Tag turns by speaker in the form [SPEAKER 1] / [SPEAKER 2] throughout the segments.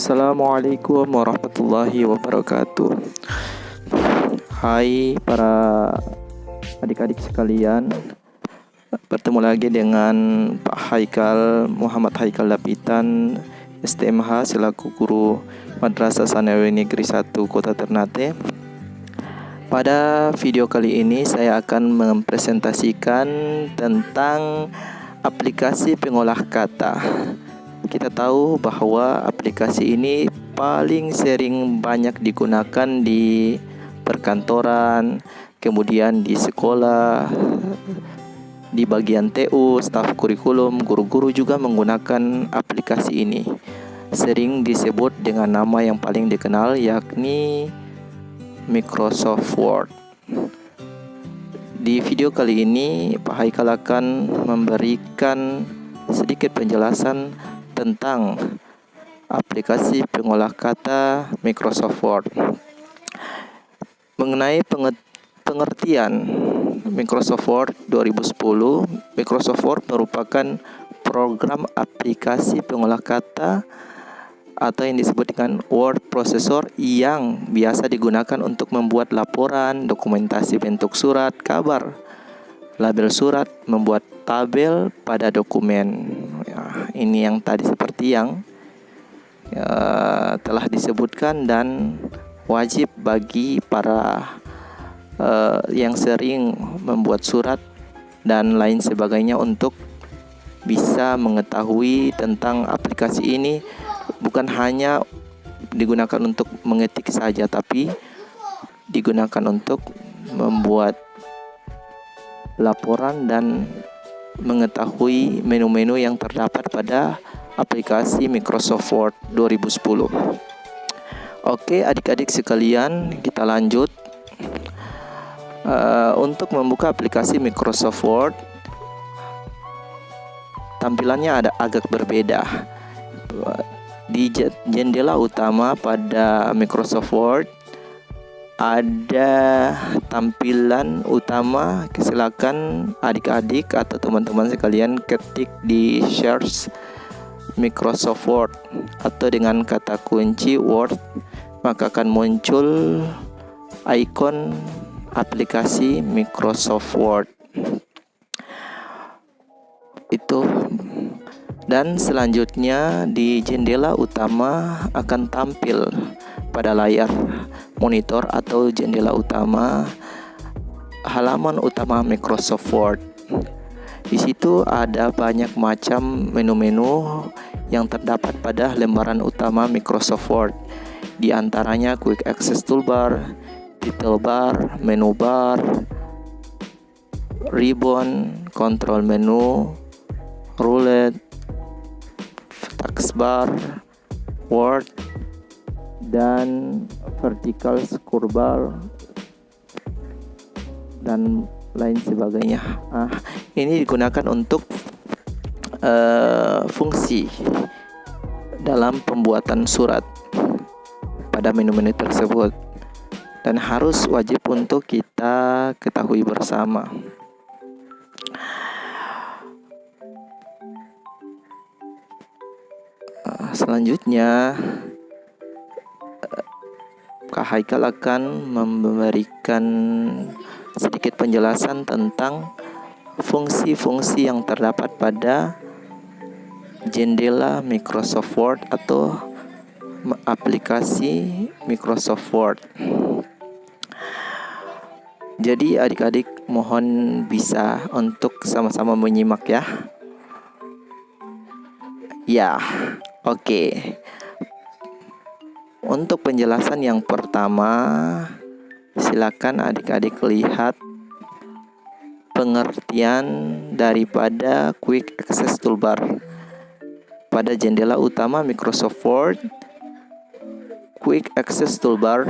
[SPEAKER 1] Assalamualaikum warahmatullahi wabarakatuh. Hai para adik-adik sekalian, bertemu lagi dengan Pak Haikal, Muhammad Haikal Lapitan, STMH selaku guru Madrasah Sanawi Negeri 1 Kota Ternate. Pada video kali ini saya akan mempresentasikan tentang aplikasi pengolah kata. Kita tahu bahwa aplikasi ini paling sering banyak digunakan di perkantoran, kemudian di sekolah, di bagian TU, staf kurikulum, guru-guru juga menggunakan aplikasi ini. Sering disebut dengan nama yang paling dikenal, yakni Microsoft Word. Di video kali ini Pak Haikal akan memberikan sedikit penjelasan tentang aplikasi pengolah kata Microsoft Word. Mengenai pengertian Microsoft Word 2010, Microsoft Word merupakan program aplikasi pengolah kata atau yang disebut dengan word processor yang biasa digunakan untuk membuat laporan, dokumentasi bentuk surat, kabar, label surat, membuat tabel pada dokumen. Ini yang tadi seperti yang telah disebutkan dan wajib bagi para yang sering membuat surat dan lain sebagainya untuk bisa mengetahui tentang aplikasi ini. Bukan hanya digunakan untuk mengetik saja, tapi digunakan untuk membuat laporan dan mengetahui menu-menu yang terdapat pada aplikasi Microsoft Word 2010. Oke, adik-adik sekalian, kita lanjut. Untuk membuka aplikasi Microsoft Word, tampilannya agak berbeda. Di jendela utama pada Microsoft Word ada tampilan utama. Silakan adik-adik atau teman-teman sekalian ketik di search Microsoft Word atau dengan kata kunci Word, maka akan muncul ikon aplikasi Microsoft Word itu. Dan selanjutnya di jendela utama akan tampil pada layar monitor atau jendela utama halaman utama Microsoft Word. Di situ ada banyak macam menu-menu yang terdapat pada lembaran utama Microsoft Word. Di antaranya Quick Access Toolbar, Title Bar, Menu Bar, Ribbon, Control Menu, Roulette, Taskbar, Word, dan Vertical Scroll Bar, dan lain sebagainya. Ini digunakan untuk fungsi dalam pembuatan surat pada menu-menu tersebut, dan harus wajib untuk kita ketahui bersama. Selanjutnya Kak Haikal akan memberikan sedikit penjelasan tentang fungsi-fungsi yang terdapat pada jendela Microsoft Word atau aplikasi Microsoft Word. Jadi adik-adik mohon bisa untuk sama-sama menyimak ya. Oke. Untuk penjelasan yang pertama, silakan adik-adik lihat pengertian daripada Quick Access Toolbar. Pada jendela utama Microsoft Word, Quick Access Toolbar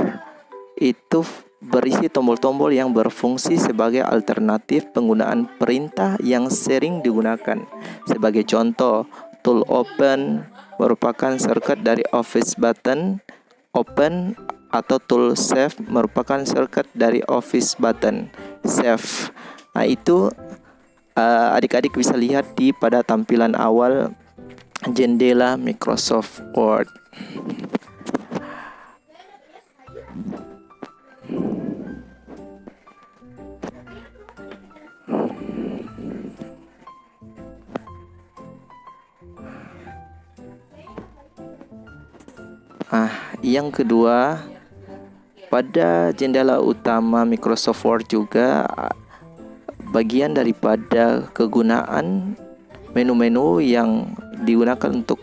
[SPEAKER 1] itu berisi tombol-tombol yang berfungsi sebagai alternatif penggunaan perintah yang sering digunakan. Sebagai contoh, Tool Open merupakan shortcut dari Office button Open, atau Tool Save merupakan shortcut dari Office button Save. Itu adik-adik bisa lihat pada tampilan awal jendela Microsoft Word. Yang kedua, pada jendela utama Microsoft Word juga bagian daripada kegunaan menu-menu yang digunakan untuk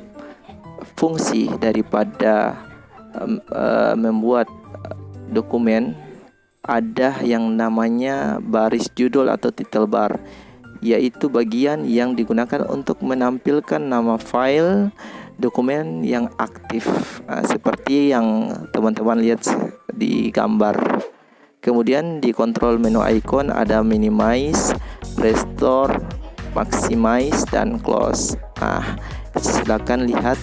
[SPEAKER 1] fungsi daripada membuat dokumen, ada yang namanya baris judul atau title bar, yaitu bagian yang digunakan untuk menampilkan nama file dokumen yang aktif, seperti yang teman-teman lihat di gambar. Kemudian di kontrol menu icon ada minimize, restore, maximize, dan close. Silakan lihat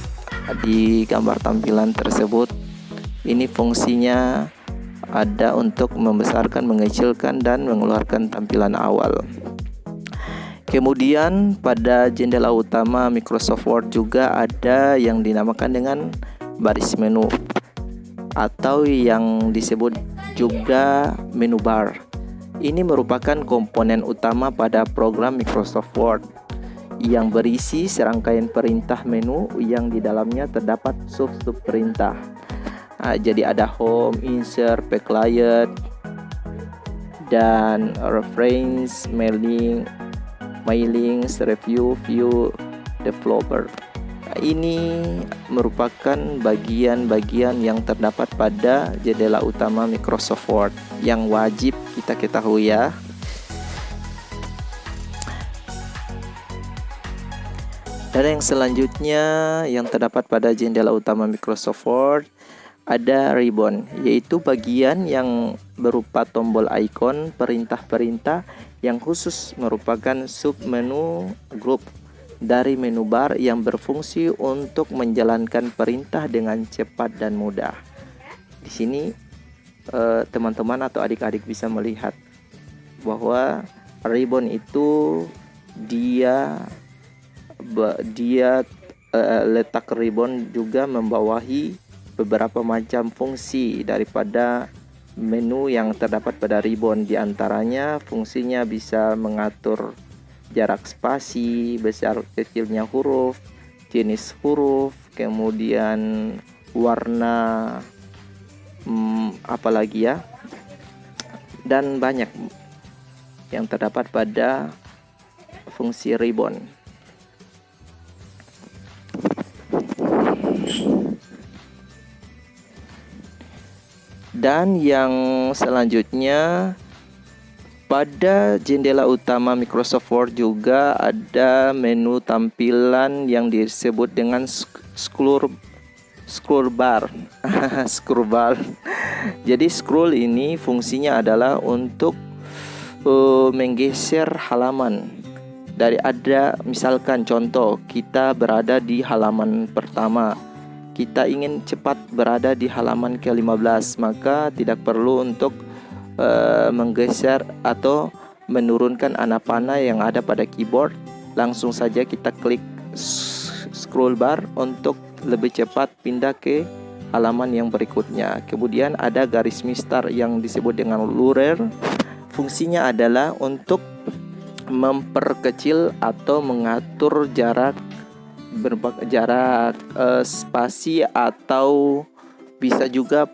[SPEAKER 1] di gambar tampilan tersebut. Ini fungsinya ada untuk membesarkan, mengecilkan, dan mengeluarkan tampilan awal. Kemudian pada jendela utama Microsoft Word juga ada yang dinamakan dengan baris menu atau yang disebut juga menu bar. Ini merupakan komponen utama pada program Microsoft Word yang berisi serangkaian perintah menu yang di dalamnya terdapat sub-sub perintah. Jadi ada home, insert, pack client, dan reference, mailing, review, view, developer. Ini merupakan bagian-bagian yang terdapat pada jendela utama Microsoft Word yang wajib kita ketahui ya. Dan yang selanjutnya yang terdapat pada jendela utama Microsoft Word ada ribbon, yaitu bagian yang berupa tombol ikon perintah-perintah yang khusus merupakan submenu grup dari menu bar yang berfungsi untuk menjalankan perintah dengan cepat dan mudah. Di sini teman-teman atau adik-adik bisa melihat bahwa ribbon itu dia letak ribbon juga membawahi beberapa macam fungsi daripada menu yang terdapat pada ribbon. Di antaranya fungsinya bisa mengatur jarak spasi, besar kecilnya huruf, jenis huruf, kemudian warna, apalagi ya, dan banyak yang terdapat pada fungsi ribbon. Dan yang selanjutnya pada jendela utama Microsoft Word juga ada menu tampilan yang disebut dengan scroll bar. Scroll bar. Jadi scroll ini fungsinya adalah untuk menggeser halaman. Misalkan contoh, kita berada di halaman pertama, kita ingin cepat berada di halaman ke-15, maka tidak perlu untuk menggeser atau menurunkan anak panah yang ada pada keyboard. Langsung saja kita klik scroll bar untuk lebih cepat pindah ke halaman yang berikutnya. Kemudian ada garis mistar yang disebut dengan lurer. Fungsinya adalah untuk memperkecil atau mengatur jarak spasi atau bisa juga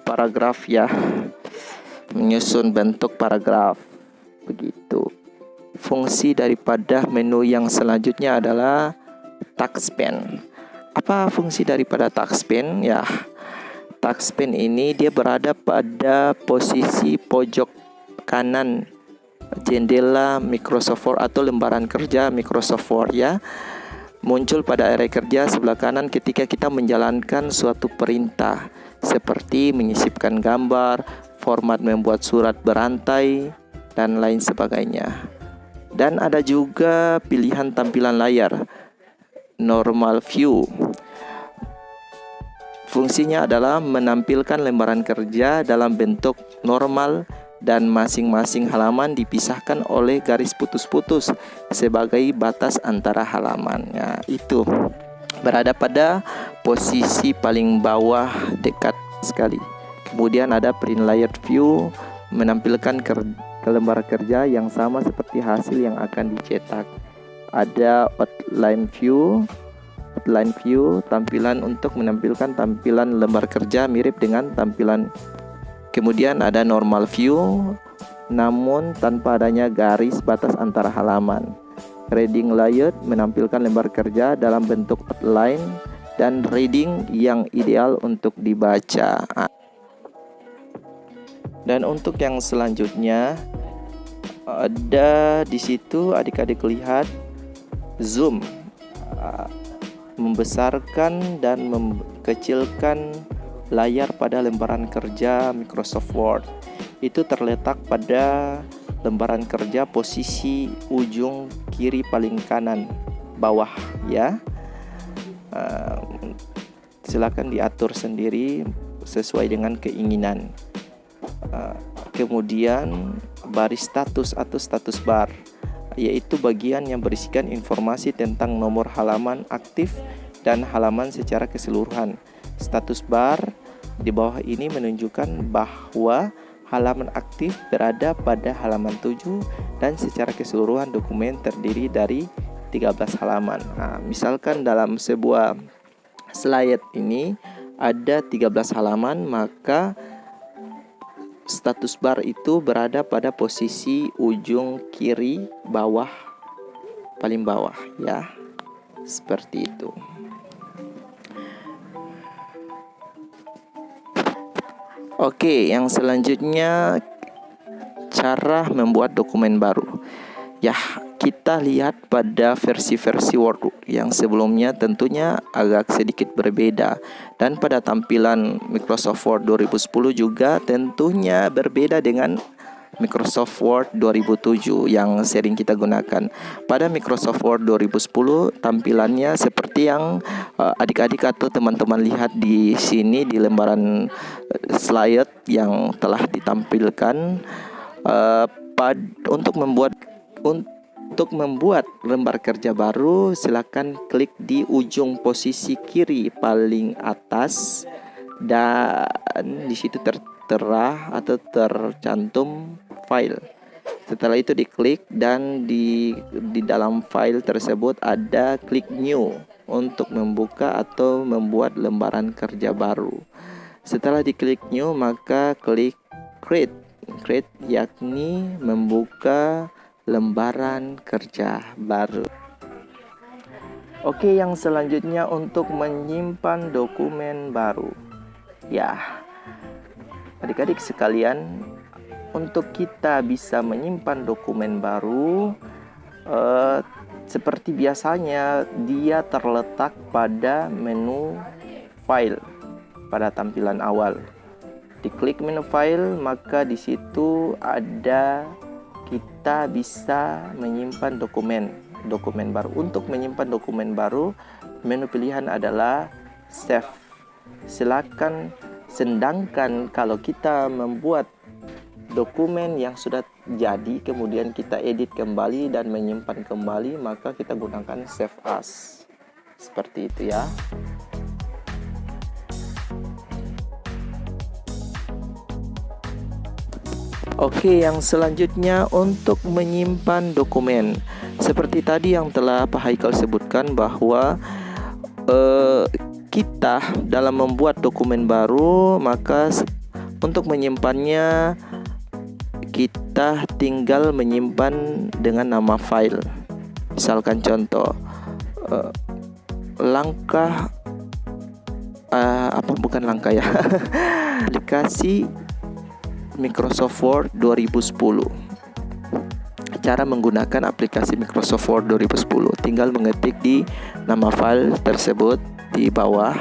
[SPEAKER 1] paragraf ya, menyusun bentuk paragraf begitu. Fungsi daripada menu yang selanjutnya adalah touchpen. Apa fungsi daripada touchpen? Ya, touchpen ini dia berada pada posisi pojok kanan jendela Microsoft Word atau lembaran kerja Microsoft Word ya. Muncul pada area kerja sebelah kanan ketika kita menjalankan suatu perintah seperti menyisipkan gambar, format membuat surat berantai, dan lain sebagainya. Dan ada juga pilihan tampilan layar, normal view. Fungsinya adalah menampilkan lembaran kerja dalam bentuk normal dan masing-masing halaman dipisahkan oleh garis putus-putus sebagai batas antara halamannya. Itu berada pada posisi paling bawah dekat sekali. Kemudian ada print layer view, menampilkan lembar kerja yang sama seperti hasil yang akan dicetak. Ada outline view, Line view, tampilan untuk menampilkan tampilan lembar kerja mirip dengan tampilan. Kemudian ada normal view, namun tanpa adanya garis batas antara halaman. Reading layout menampilkan lembar kerja dalam bentuk outline dan reading yang ideal untuk dibaca. Dan untuk yang selanjutnya ada di situ adik-adik lihat zoom, membesarkan dan mengkecilkan layar pada lembaran kerja Microsoft Word. Itu terletak pada lembaran kerja posisi ujung kiri paling kanan bawah ya. Silakan diatur sendiri sesuai dengan keinginan. Kemudian baris status atau status bar, yaitu bagian yang berisikan informasi tentang nomor halaman aktif dan halaman secara keseluruhan. Status bar di bawah ini menunjukkan bahwa halaman aktif berada pada halaman 7 dan secara keseluruhan dokumen terdiri dari 13 halaman. Misalkan dalam sebuah slide ini ada 13 halaman, maka status bar itu berada pada posisi ujung kiri bawah, paling bawah ya. Seperti itu. Oke, yang selanjutnya cara membuat dokumen baru. Ya, kita lihat pada versi-versi Word yang sebelumnya tentunya agak sedikit berbeda. Dan pada tampilan Microsoft Word 2010 juga tentunya berbeda dengan Microsoft Word 2007 yang sering kita gunakan. Pada Microsoft Word 2010 tampilannya seperti yang adik-adik atau teman-teman lihat di sini di lembaran slide yang telah ditampilkan. Untuk membuat lembar kerja baru, silakan klik di ujung posisi kiri paling atas dan di situ tertera atau tercantum file. Setelah itu diklik dan di dalam file tersebut ada klik new untuk membuka atau membuat lembaran kerja baru. Setelah diklik new, maka klik create, yakni membuka lembaran kerja baru. Oke, yang selanjutnya untuk menyimpan dokumen baru. Ya, adik-adik sekalian, untuk kita bisa menyimpan dokumen baru, seperti biasanya dia terletak pada menu file pada tampilan awal. Diklik menu file, maka di situ ada kita bisa menyimpan dokumen baru. Untuk menyimpan dokumen baru, menu pilihan adalah save. Silakan, sedangkan kalau kita membuat dokumen yang sudah jadi kemudian kita edit kembali dan menyimpan kembali, maka kita gunakan save as. Seperti itu ya. Oke, yang selanjutnya untuk menyimpan dokumen. Seperti tadi yang telah Pak Haikal sebutkan bahwa kita dalam membuat dokumen baru, maka untuk menyimpannya kita tinggal menyimpan dengan nama file. Misalkan contoh aplikasi Microsoft Word 2010. Cara menggunakan aplikasi Microsoft Word 2010, tinggal mengetik di nama file tersebut di bawah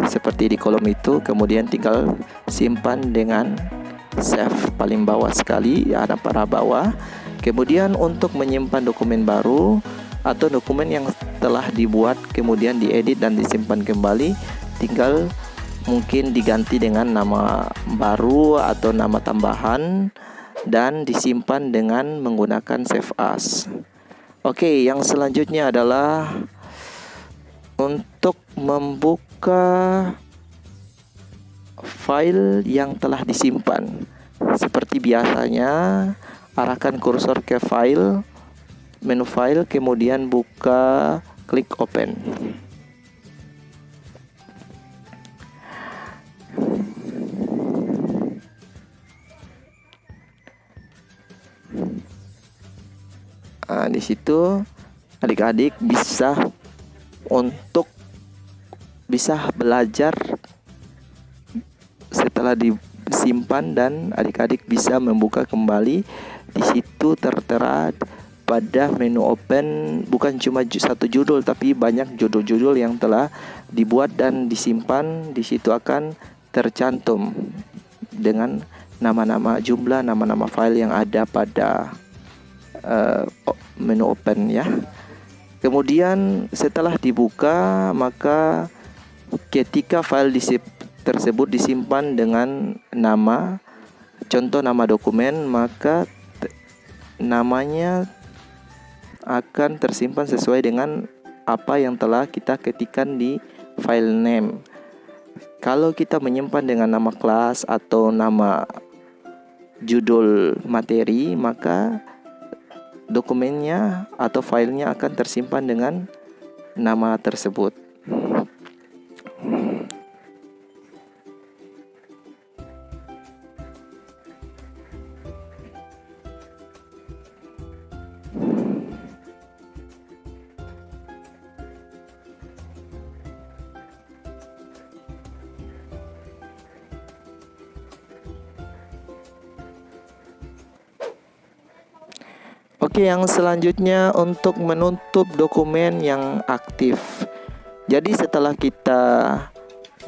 [SPEAKER 1] seperti di kolom itu, kemudian tinggal simpan dengan save paling bawah sekali, ada pada bawah. Kemudian untuk menyimpan dokumen baru atau dokumen yang telah dibuat kemudian diedit dan disimpan kembali, tinggal mungkin diganti dengan nama baru atau nama tambahan dan disimpan dengan menggunakan save as. Oke, yang selanjutnya adalah untuk membuka file yang telah disimpan. Seperti biasanya, arahkan kursor ke file, menu file, kemudian buka, klik open. situ adik-adik bisa belajar setelah disimpan, dan adik-adik bisa membuka kembali. Di situ tertera pada menu open bukan cuma satu judul, tapi banyak judul-judul yang telah dibuat dan disimpan. Di situ akan tercantum dengan nama-nama jumlah nama-nama file yang ada pada menu open ya. Kemudian setelah dibuka, maka ketika file tersebut disimpan dengan nama, contoh nama dokumen, maka namanya akan tersimpan sesuai dengan apa yang telah kita ketikkan di file name. Kalau kita menyimpan dengan nama kelas atau nama judul materi, maka dokumennya atau filenya akan tersimpan dengan nama tersebut. Oke, yang selanjutnya untuk menutup dokumen yang aktif. Jadi setelah kita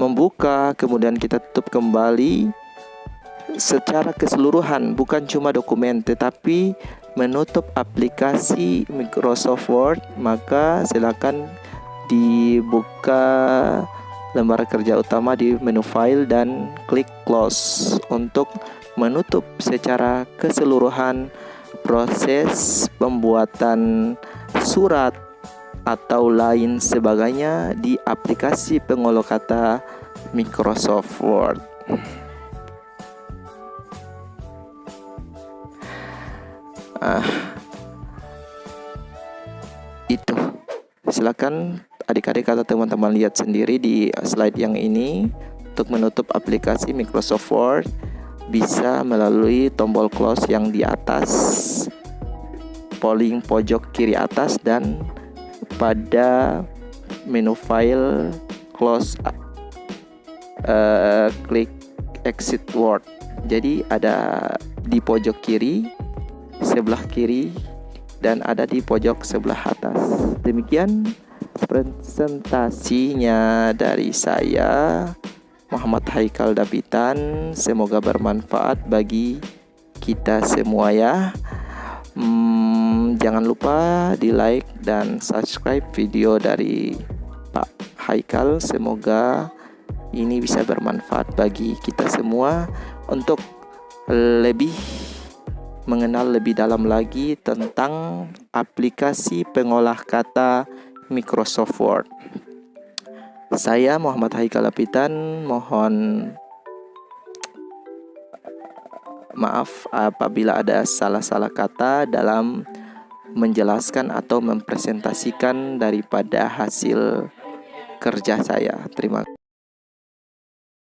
[SPEAKER 1] membuka, kemudian kita tutup kembali secara keseluruhan, bukan cuma dokumen tetapi menutup aplikasi Microsoft Word, maka silakan dibuka lembar kerja utama di menu file dan klik close untuk menutup secara keseluruhan proses pembuatan surat atau lain sebagainya di aplikasi pengolah kata Microsoft Word. Itu silakan adik-adik atau teman-teman lihat sendiri di slide yang ini. Untuk menutup aplikasi Microsoft Word bisa melalui tombol close yang di atas paling pojok kiri atas, dan pada menu file close klik exit Word. Jadi ada di pojok kiri sebelah kiri dan ada di pojok sebelah atas. Demikian presentasinya dari saya, Muhammad Haikal Dapitan. Semoga bermanfaat bagi kita semua ya. Jangan lupa di like dan subscribe video dari Pak Haikal. Semoga ini bisa bermanfaat bagi kita semua untuk lebih mengenal lebih dalam lagi tentang aplikasi pengolah kata Microsoft Word. Saya Muhammad Haikal Dapitan, mohon maaf apabila ada salah-salah kata dalam menjelaskan atau mempresentasikan daripada hasil kerja saya. Terima kasih.